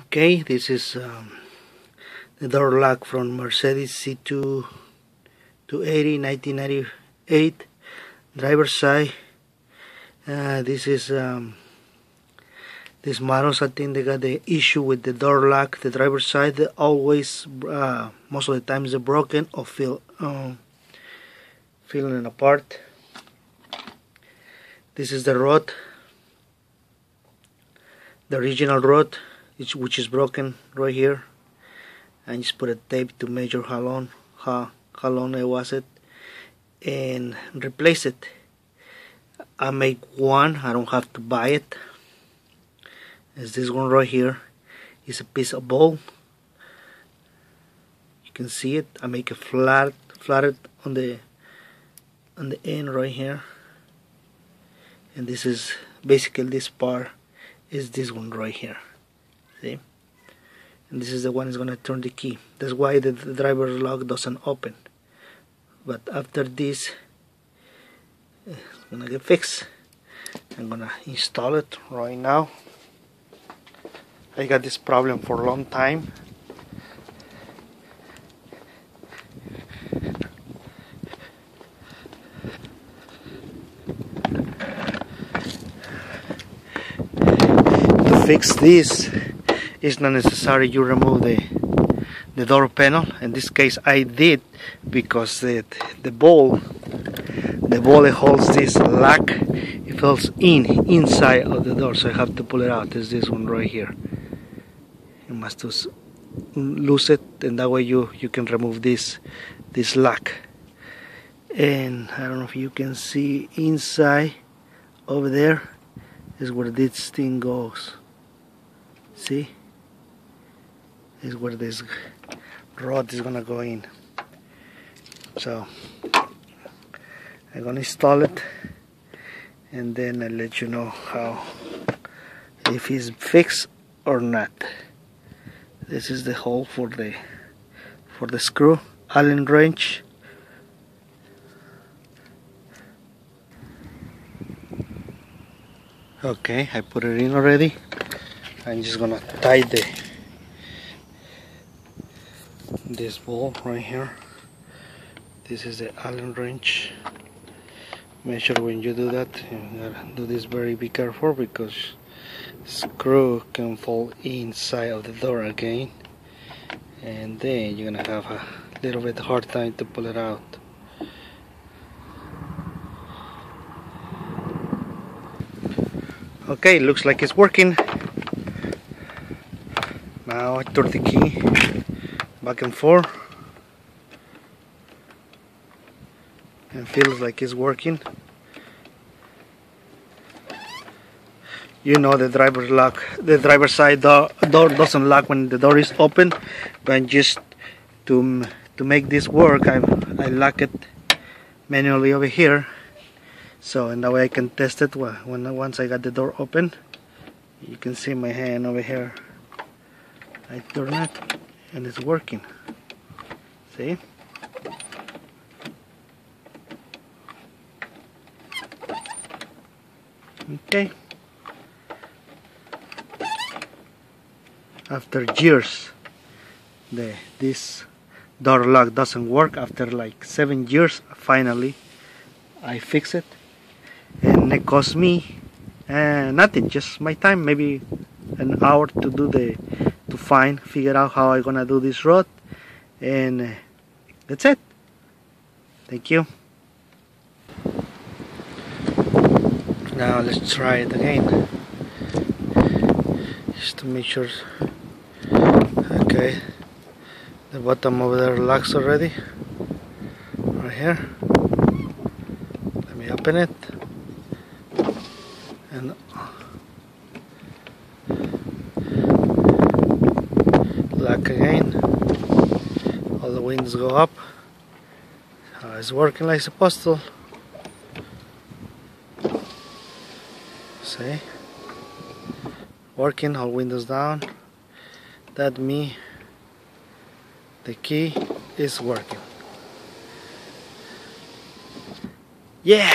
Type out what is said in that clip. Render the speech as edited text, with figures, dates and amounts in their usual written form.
Okay, this is the door lock from Mercedes C280 1998 driver's side. This is these models. I think they got the issue with the door lock, the driver's side. They always, most of the times, they're broken or falling apart. This is the rod, the original rod, which is broken right here. I just put a tape to measure how long it was and replace it. I make one. I don't have to buy it. It's this one right here. It's a piece of ball. You can see it. I make it flatted on the end right here. And this is basically, this part is this one right here. See? And this is the one that's gonna turn the key. That's why the driver's lock doesn't open. But after this, it's gonna get fixed. I'm gonna install it right now. I got this problem for a long time. To fix this, it's not necessary you remove the door panel. In this case I did, because the ball that holds this lock, it falls inside of the door, so I have to pull it out. It's this one right here. You must loose it, and that way you can remove this lock. And I don't know if you can see inside over there is where this thing goes. See? Is where this rod is gonna go in. So I'm gonna install it, and then I'll let you know if it's fixed or not. This is the hole for the screw, Allen wrench. Okay, I put it in already. I'm just gonna tie this ball right here. This is the Allen wrench. Make sure when you do that, you gotta do this be careful, because screw can fall inside of the door again, and then you're gonna have a little bit hard time to pull it out. Okay, looks like it's working. Now I turn the key back and forth, and feels like it's working. You know, the driver's side door doesn't lock when the door is open, but just to make this work, I lock it manually over here. So, and that way I can test it once I got the door open. You can see my hand over here. I turn it and it's working. See? Okay. After years, this door lock doesn't work. After like 7 years, finally I fix it, and it cost me nothing, just my time, maybe an hour to figure out how I'm gonna do this rod, and that's it. Thank you. Now let's try it again, just to make sure. Okay, the bottom over there locks already, right here. Let me open it, and lock again. All the windows go up. It's working like it's supposed to. See? Working, all windows down. That means the key is working. Yeah!